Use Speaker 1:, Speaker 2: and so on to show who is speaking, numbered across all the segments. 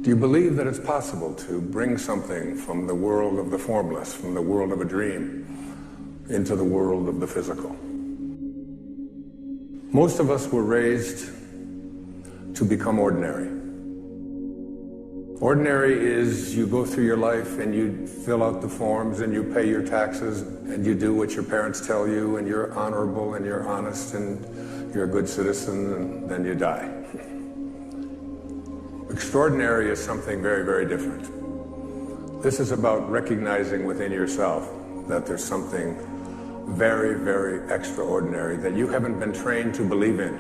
Speaker 1: Do you believe that it's possible to bring something from the world of the formless, from the world of a dream, into the world of the physical? Most of us were raised to become ordinary. Ordinary is you go through your life and you fill out the forms and you pay your taxes and you do what your parents tell you and you're honorable and you're honest and you're a good citizen and then you die. Extraordinary is something very, very different. This is about recognizing within yourself that there's something very, very extraordinary that you haven't been trained to believe in,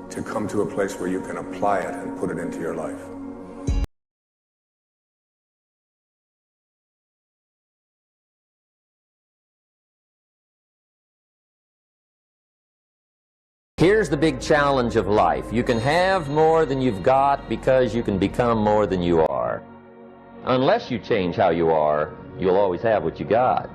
Speaker 1: to come to a place where you can apply it and put it into your life.
Speaker 2: Here's the big challenge of life. You can have more than you've got because you can become more than you are. Unless you change how you are, you'll always have what you got.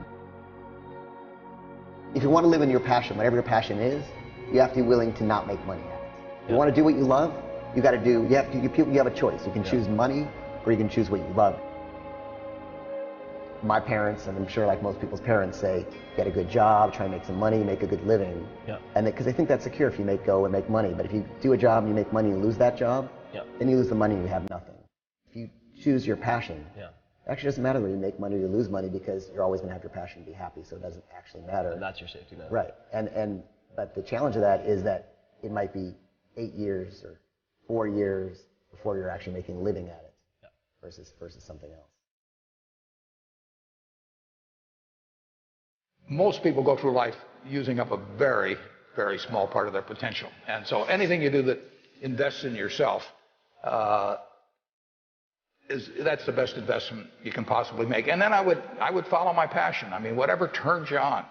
Speaker 3: If you want to live in your passion, whatever your passion is, you have to be willing to not make money at it. If you want to do what you love, you got to do, you have a choice. You can choose money or you can choose what you love. My parents, and I'm sure like most people's parents, say, get a good job, try and make some money, make a good living.
Speaker 4: Yeah. And
Speaker 3: because they think that's secure if you go and make money. But if you do a job and you make money and lose that job, then you lose the money and you have nothing. If you choose your passion, it actually doesn't matter whether you make money or you lose money because you're always going to have your passion to be happy, so it doesn't actually matter.
Speaker 4: And that's your safety net.
Speaker 3: Right. But the challenge of that is that it might be 8 years or 4 years before you're actually making a living at it versus something else.
Speaker 5: Most people go through life using up a very, very small part of their potential. And so anything you do that invests in yourself, that's the best investment you can possibly make. And then I would follow my passion. I mean, whatever turns you on.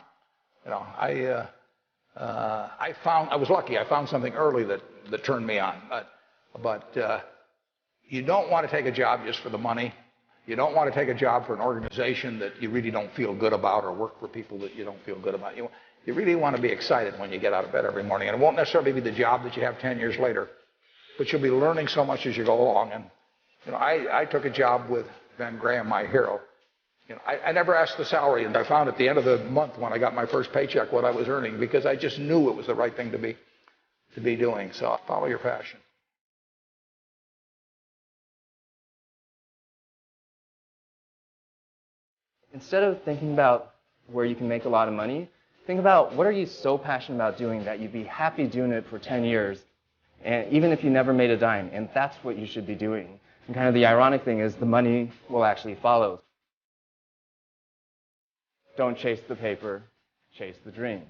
Speaker 5: You know, I was lucky. I found something early that turned me on. But you don't want to take a job just for the money. You don't want to take a job for an organization that you really don't feel good about or work for people that you don't feel good about. You really want to be excited when you get out of bed every morning. And it won't necessarily be the job that you have 10 years later, but you'll be learning so much as you go along. And I took a job with Ben Graham, my hero. I never asked the salary, and I found at the end of the month when I got my first paycheck what I was earning because I just knew it was the right thing to be doing. So follow your passion.
Speaker 6: Instead of thinking about where you can make a lot of money, think about what are you so passionate about doing that you'd be happy doing it for 10 years, and even if you never made a dime, and that's what you should be doing. And kind of the ironic thing is the money will actually follow. Don't chase the paper, chase the dream.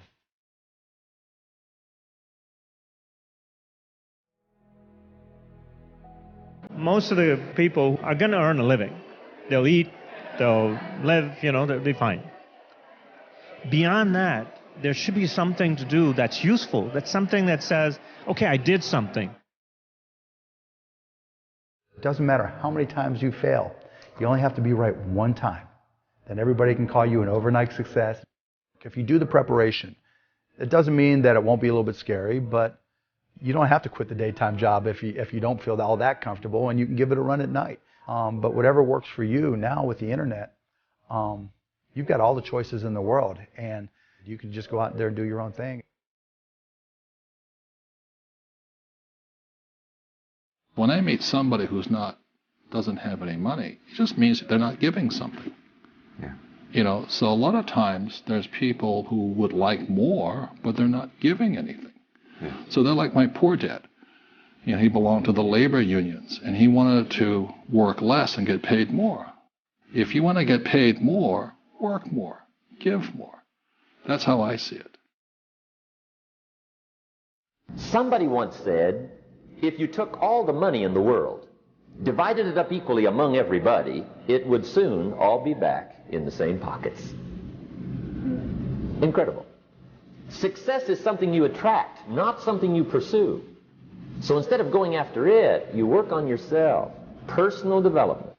Speaker 7: Most of the people are going to earn a living. They'll eat, they'll live, they'll be fine. Beyond that, there should be something to do that's useful. That's something that says, okay, I did something.
Speaker 8: It doesn't matter how many times you fail. You only have to be right one time. Then everybody can call you an overnight success. If you do the preparation, it doesn't mean that it won't be a little bit scary, but you don't have to quit the daytime job if you don't feel all that comfortable, and you can give it a run at night. But whatever works for you now with the internet, you've got all the choices in the world, and you can just go out there and do your own thing.
Speaker 9: When I meet somebody doesn't have any money, it just means that they're not giving something. Yeah. So a lot of times there's people who would like more, but they're not giving anything. Yeah. So they're like my poor dad. He belonged to the labor unions, and he wanted to work less and get paid more. If you want to get paid more, work more, give more. That's how I see it.
Speaker 2: Somebody once said, if you took all the money in the world, divided it up equally among everybody, it would soon all be back in the same pockets. Incredible. Success is something you attract, not something you pursue. So instead of going after it, you work on yourself. Personal development.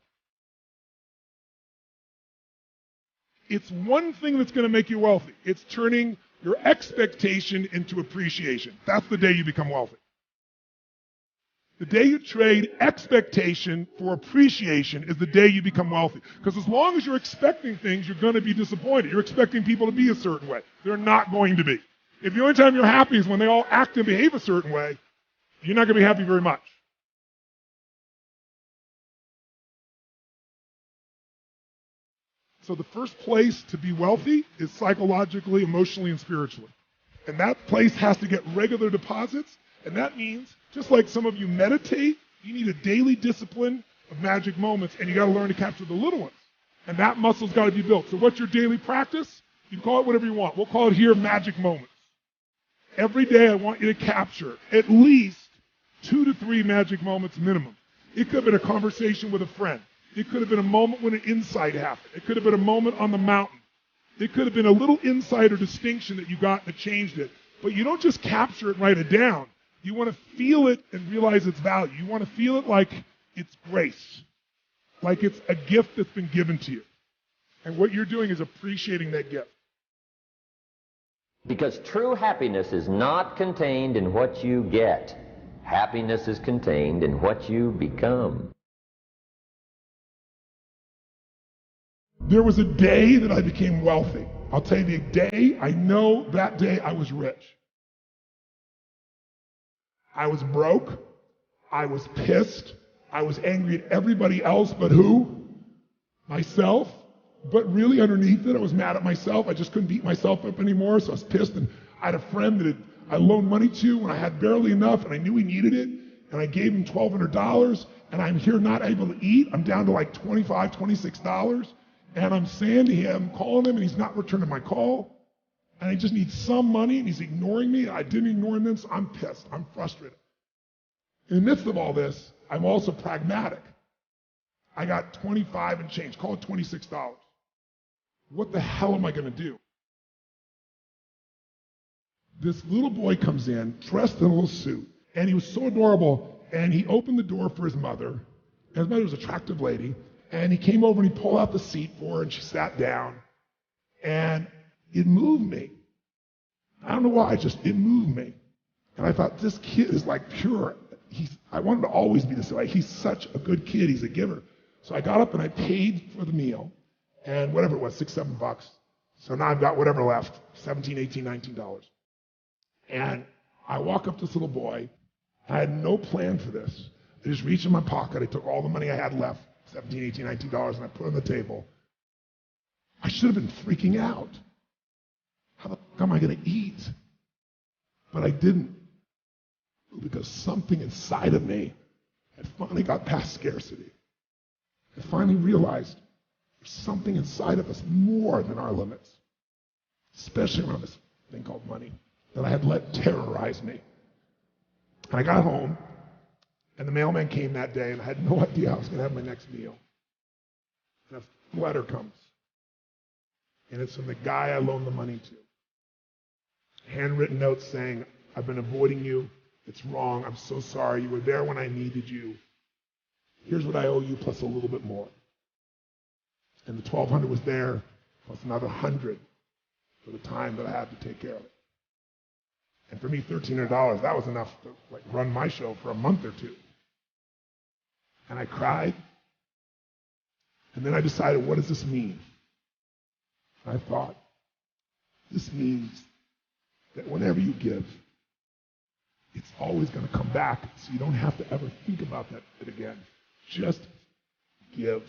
Speaker 10: It's one thing that's going to make you wealthy. It's turning your expectation into appreciation. That's the day you become wealthy. The day you trade expectation for appreciation is the day you become wealthy. Because as long as you're expecting things, you're going to be disappointed. You're expecting people to be a certain way. They're not going to be. If the only time you're happy is when they all act and behave a certain way, you're not going to be happy very much. So the first place to be wealthy is psychologically, emotionally, and spiritually. And that place has to get regular deposits. And that means, just like some of you meditate, you need a daily discipline of magic moments, and you got to learn to capture the little ones. And that muscle's got to be built. So what's your daily practice? You can call it whatever you want. We'll call it here magic moments. Every day I want you to capture at least 2 to 3 magic moments minimum. It could have been a conversation with a friend. It could have been a moment when an insight happened. It could have been a moment on the mountain. It could have been a little insight or distinction that you got that changed it. But you don't just capture it and write it down. You want to feel it and realize its value. You want to feel it like it's grace, like it's a gift that's been given to you. And what you're doing is appreciating that gift.
Speaker 2: Because true happiness is not contained in what you get. Happiness is contained in what you become.
Speaker 10: There was a day that I became wealthy. I'll tell you the day, I know that day I was rich. I was broke. I was pissed. I was angry at everybody else but who? Myself. But really underneath it, I was mad at myself. I just couldn't beat myself up anymore, so I was pissed. And I had a friend that I loaned money to when I had barely enough, and I knew he needed it. And I gave him $1,200, and I'm here not able to eat. I'm down to like $25, $26. And I'm saying to him, calling him, and he's not returning my call. And I just need some money, and he's ignoring me. I didn't ignore him then, so I'm pissed. I'm frustrated. In the midst of all this, I'm also pragmatic. I got 25 and change, call it $26. What the hell am I going to do? This little boy comes in, dressed in a little suit, and he was so adorable, and he opened the door for his mother, and his mother was an attractive lady, and he came over and he pulled out the seat for her, and she sat down, and it moved me. I don't know why, it moved me. And I thought, this kid is like pure. I wanted to always be this way. He's such a good kid. He's a giver. So I got up and I paid for the meal, and whatever it was, $6, $7. So now I've got whatever left, $17, $18, $19. And I walk up to this little boy. I had no plan for this. I just reached in my pocket. I took all the money I had left, $17, $18, $19, and I put it on the table. I should have been freaking out. How the fuck am I going to eat? But I didn't. Because something inside of me had finally got past scarcity. I finally realized there's something inside of us more than our limits, especially around this thing called money, that I had let terrorize me. And I got home, and the mailman came that day, and I had no idea I was going to have my next meal. And a letter comes, and it's from the guy I loaned the money to. Handwritten note saying, I've been avoiding you. It's wrong. I'm so sorry. You were there when I needed you. Here's what I owe you plus a little bit more. And the $1,200 was there plus another $100 for the time that I had to take care of it. And for me, $1,300, that was enough to run my show for a month or two. And I cried. And then I decided, what does this mean? And I thought, this means that whenever you give, it's always going to come back, so you don't have to ever think about that again. Just give.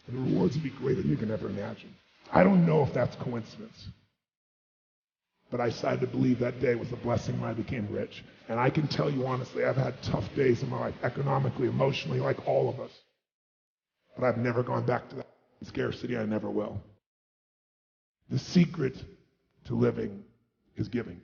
Speaker 10: And the rewards will be greater than you can ever imagine. I don't know if that's coincidence, but I decided to believe that day was a blessing when I became rich. And I can tell you honestly, I've had tough days in my life, economically, emotionally, like all of us. But I've never gone back to that scarcity. I never will. The secret to living is giving.